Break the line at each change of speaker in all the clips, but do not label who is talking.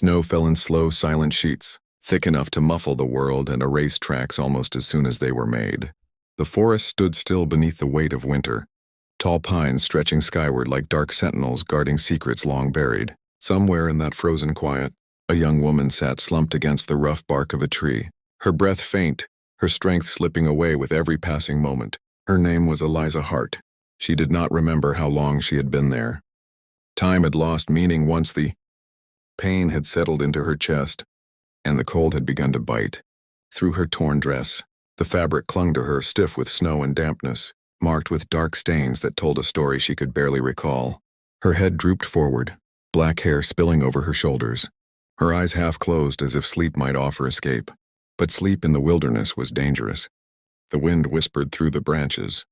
Snow fell in slow, silent sheets, thick enough to muffle the world and erase tracks almost as soon as they were made. The forest stood still beneath the weight of winter, tall pines stretching skyward like dark sentinels guarding secrets long buried. Somewhere in that frozen quiet, a young woman sat slumped against the rough bark of a tree, her breath faint, her strength slipping away with every passing moment. Her name was Eliza Hart. She did not remember how long she had been there. Time had lost meaning once the pain had settled into her chest, and the cold had begun to bite. Through her torn dress, the fabric clung to her, stiff with snow and dampness, marked with dark stains that told a story she could barely recall. Her head drooped forward, black hair spilling over her shoulders. Her eyes half closed as if sleep might offer escape. But sleep in the wilderness was dangerous. The wind whispered through the branches,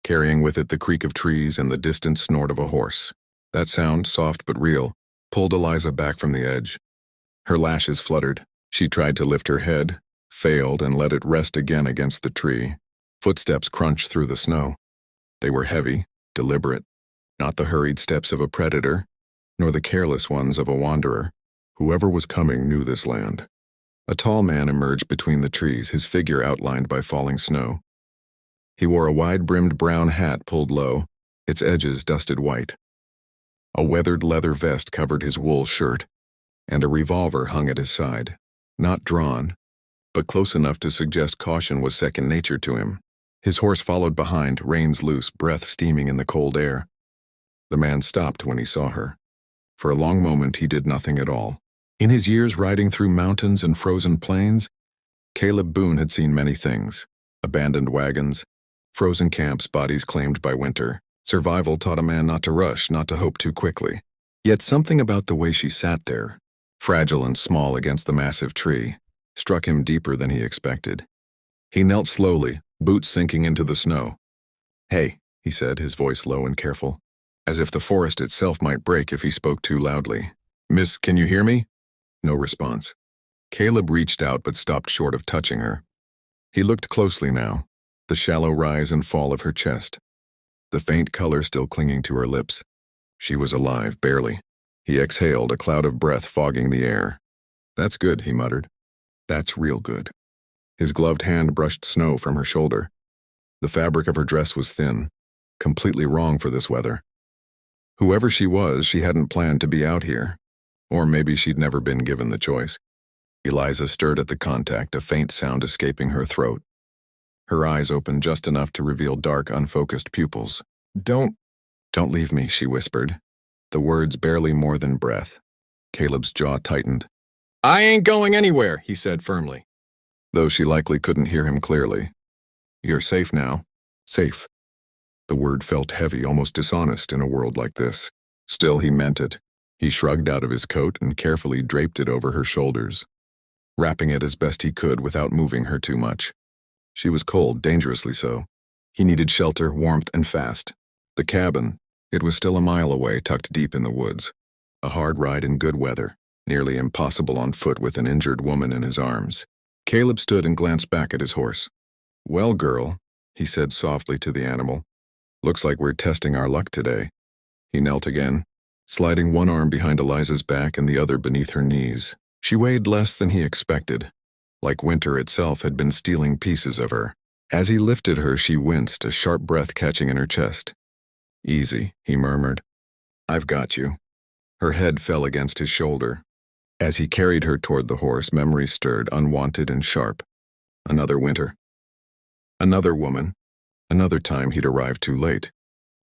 carrying with it the creak of trees and the distant snort of a horse. That sound, soft but real, pulled Eliza back from the edge. Her lashes fluttered. She tried to lift her head, failed, and let it rest again against the tree. Footsteps crunched through the snow. They were heavy, deliberate, not the hurried steps of a predator, nor the careless ones of a wanderer. Whoever was coming knew this land. A tall man emerged between the trees, his figure outlined by falling snow. He wore a wide-brimmed brown hat pulled low, its edges dusted white. A weathered leather vest covered his wool shirt, and a revolver hung at his side, not drawn, but close enough to suggest caution was second nature to him. His horse followed behind, reins loose, breath steaming in the cold air. The man stopped when he saw her. For a long moment he did nothing at all. In his years riding through mountains and frozen plains, Caleb Boone had seen many things. Abandoned wagons, frozen camps, bodies claimed by winter. Survival taught a man not to rush, not to hope too quickly. Yet something about the way she sat there, fragile and small against the massive tree, struck him deeper than he expected. He knelt slowly, boots sinking into the snow. "Hey," he said, his voice low and careful, as if the forest itself might break if he spoke too loudly. "Miss, can you hear me?" No response. Caleb reached out but stopped short of touching her. He looked closely now, the shallow rise and fall of her chest, the faint color still clinging to her lips. She was alive, barely. He exhaled, a cloud of breath fogging the air. "That's good," he muttered. "That's real good." His gloved hand brushed snow from her shoulder. The fabric of her dress was thin, completely wrong for this weather. Whoever she was, she hadn't planned to be out here. Or maybe she'd never been given the choice. Eliza stirred at the contact, a faint sound escaping her throat. Her eyes opened just enough to reveal dark, unfocused pupils. Don't leave me," she whispered, the words barely more than breath. Caleb's jaw tightened. "I ain't going anywhere," he said firmly, though she likely couldn't hear him clearly. "You're safe now." Safe. The word felt heavy, almost dishonest in a world like this. Still, he meant it. He shrugged out of his coat and carefully draped it over her shoulders, wrapping it as best he could without moving her too much. She was cold, dangerously so. He needed shelter, warmth, and fast. The cabin, it was still a mile away, tucked deep in the woods. A hard ride in good weather, nearly impossible on foot with an injured woman in his arms. Caleb stood and glanced back at his horse. "Well, girl," he said softly to the animal, "looks like we're testing our luck today." He knelt again, sliding one arm behind Eliza's back and the other beneath her knees. She weighed less than he expected, like winter itself had been stealing pieces of her. As he lifted her, she winced, a sharp breath catching in her chest. "Easy," he murmured. "I've got you." Her head fell against his shoulder. As he carried her toward the horse, memories stirred, unwanted and sharp. Another winter. Another woman. Another time he'd arrived too late.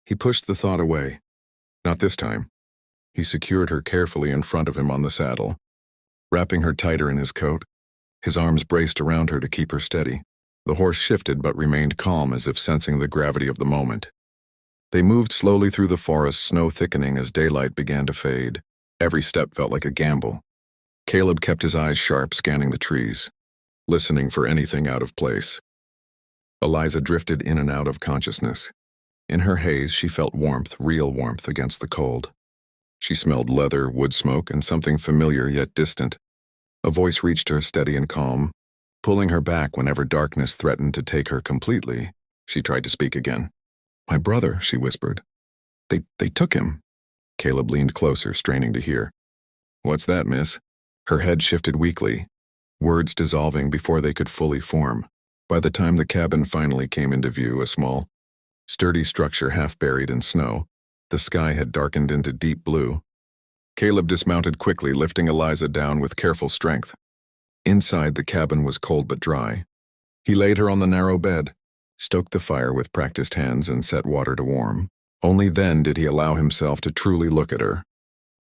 He pushed the thought away. Not this time. He secured her carefully in front of him on the saddle, wrapping her tighter in his coat. His arms braced around her to keep her steady. The horse shifted but remained calm, as if sensing the gravity of the moment. They moved slowly through the forest, snow thickening as daylight began to fade. Every step felt like a gamble. Caleb kept his eyes sharp, scanning the trees, listening for anything out of place. Eliza drifted in and out of consciousness. In her haze, she felt warmth, real warmth against the cold. She smelled leather, wood smoke, and something familiar yet distant. A voice reached her, steady and calm, pulling her back whenever darkness threatened to take her completely. She tried to speak again. "My brother," she whispered. They took him." Caleb leaned closer, straining to hear. "What's that, miss?" Her head shifted weakly, words dissolving before they could fully form. By the time the cabin finally came into view, a small, sturdy structure half buried in snow, the sky had darkened into deep blue. Caleb dismounted quickly, lifting Eliza down with careful strength. Inside, the cabin was cold but dry. He laid her on the narrow bed, stoked the fire with practiced hands, and set water to warm. Only then did he allow himself to truly look at her.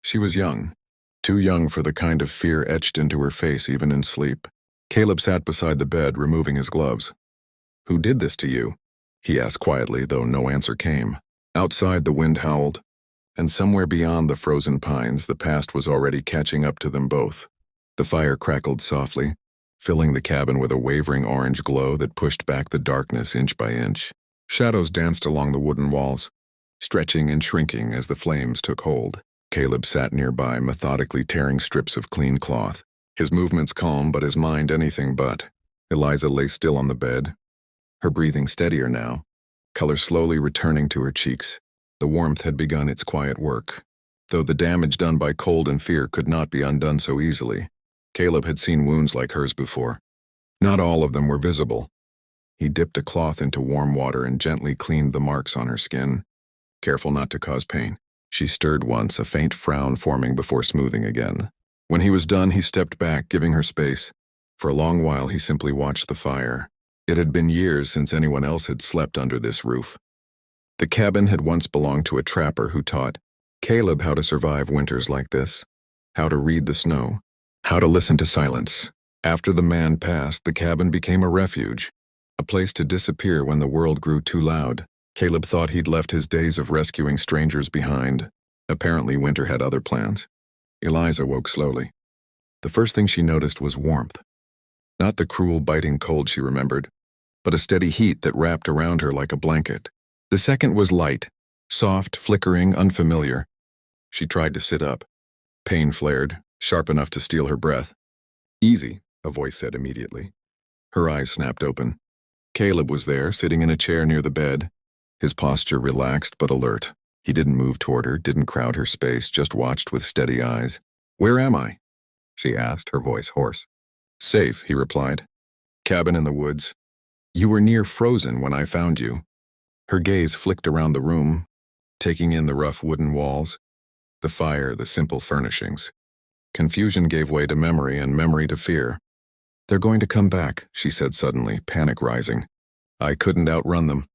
She was young, too young for the kind of fear etched into her face even in sleep. Caleb sat beside the bed, removing his gloves. "Who did this to you?" he asked quietly, though no answer came. Outside, the wind howled, and somewhere beyond the frozen pines, the past was already catching up to them both. The fire crackled softly, filling the cabin with a wavering orange glow that pushed back the darkness inch by inch. Shadows danced along the wooden walls, stretching and shrinking as the flames took hold. Caleb sat nearby, methodically tearing strips of clean cloth, his movements calm but his mind anything but. Eliza lay still on the bed, her breathing steadier now, color slowly returning to her cheeks. The warmth had begun its quiet work. Though the damage done by cold and fear could not be undone so easily, Caleb had seen wounds like hers before. Not all of them were visible. He dipped a cloth into warm water and gently cleaned the marks on her skin, careful not to cause pain. She stirred once, a faint frown forming before smoothing again. When he was done, he stepped back, giving her space. For a long while, he simply watched the fire. It had been years since anyone else had slept under this roof. The cabin had once belonged to a trapper who taught Caleb how to survive winters like this, how to read the snow, how to listen to silence. After the man passed, the cabin became a refuge, a place to disappear when the world grew too loud. Caleb thought he'd left his days of rescuing strangers behind. Apparently, winter had other plans. Eliza woke slowly. The first thing she noticed was warmth. Not the cruel, biting cold she remembered, but a steady heat that wrapped around her like a blanket. The second was light, soft, flickering, unfamiliar. She tried to sit up. Pain flared, sharp enough to steal her breath. "Easy," a voice said immediately. Her eyes snapped open. Caleb was there, sitting in a chair near the bed, his posture relaxed but alert. He didn't move toward her, didn't crowd her space, just watched with steady eyes. "Where am I?" she asked, her voice hoarse. "Safe," he replied. "Cabin in the woods. You were near frozen when I found you." Her gaze flicked around the room, taking in the rough wooden walls, the fire, the simple furnishings. Confusion gave way to memory and memory to fear. "They're going to come back," she said suddenly, panic rising. "I couldn't outrun them.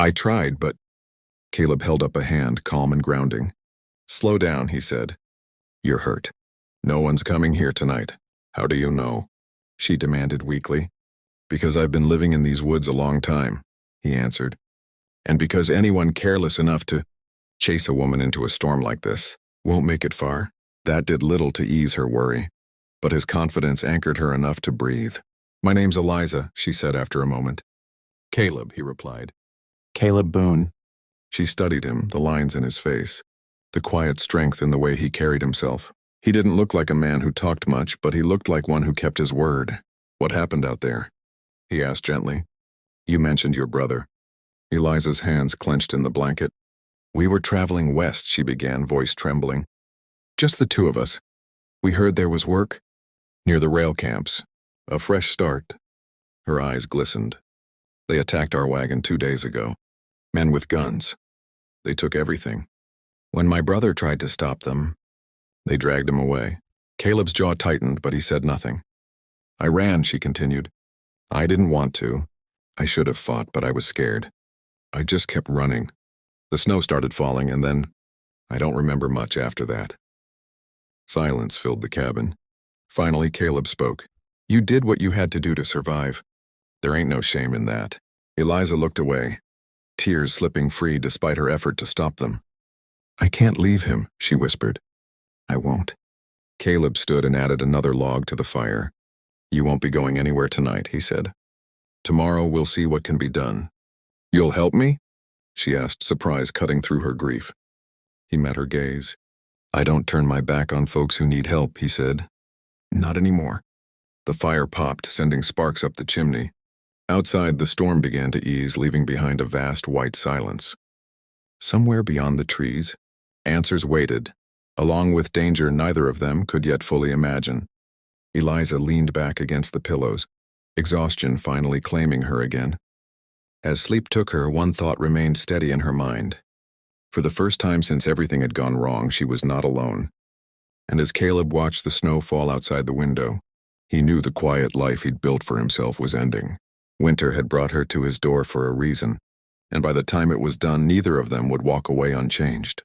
I tried, but—" Caleb held up a hand, calm and grounding. "Slow down," he said. "You're hurt. No one's coming here tonight. How do you know?" she demanded weakly. "Because I've been living in these woods a long time," he answered. "And because anyone careless enough to chase a woman into a storm like this won't make it far." That did little to ease her worry, but his confidence anchored her enough to breathe. "My name's Eliza," she said after a moment. "Caleb," he replied. "Caleb Boone." She studied him, the lines in his face, the quiet strength in the way he carried himself. He didn't look like a man who talked much, but he looked like one who kept his word. "What happened out there?" he asked gently. "You mentioned your brother." Eliza's hands clenched in the blanket. "We were traveling west," she began, voice trembling. "Just the two of us. We heard there was work near the rail camps. A fresh start." Her eyes glistened. "They attacked our wagon 2 days ago. Men with guns. They took everything. When my brother tried to stop them, they dragged him away." Caleb's jaw tightened, but he said nothing. "I ran," she continued. "I didn't want to. I should have fought, but I was scared. I just kept running. The snow started falling, and then I don't remember much after that." Silence filled the cabin. Finally, Caleb spoke. "You did what you had to do to survive. There ain't no shame in that." Eliza looked away, tears slipping free despite her effort to stop them. "I can't leave him," she whispered. "I won't." Caleb stood and added another log to the fire. "You won't be going anywhere tonight," he said. "Tomorrow we'll see what can be done." "You'll help me?" she asked, surprise cutting through her grief. He met her gaze. "I don't turn my back on folks who need help," he said. "Not anymore." The fire popped, sending sparks up the chimney. Outside, the storm began to ease, leaving behind a vast white silence. Somewhere beyond the trees, answers waited, along with danger neither of them could yet fully imagine. Eliza leaned back against the pillows, exhaustion finally claiming her again. As sleep took her, one thought remained steady in her mind. For the first time since everything had gone wrong, she was not alone. And as Caleb watched the snow fall outside the window, he knew the quiet life he'd built for himself was ending. Winter had brought her to his door for a reason, and by the time it was done, neither of them would walk away unchanged.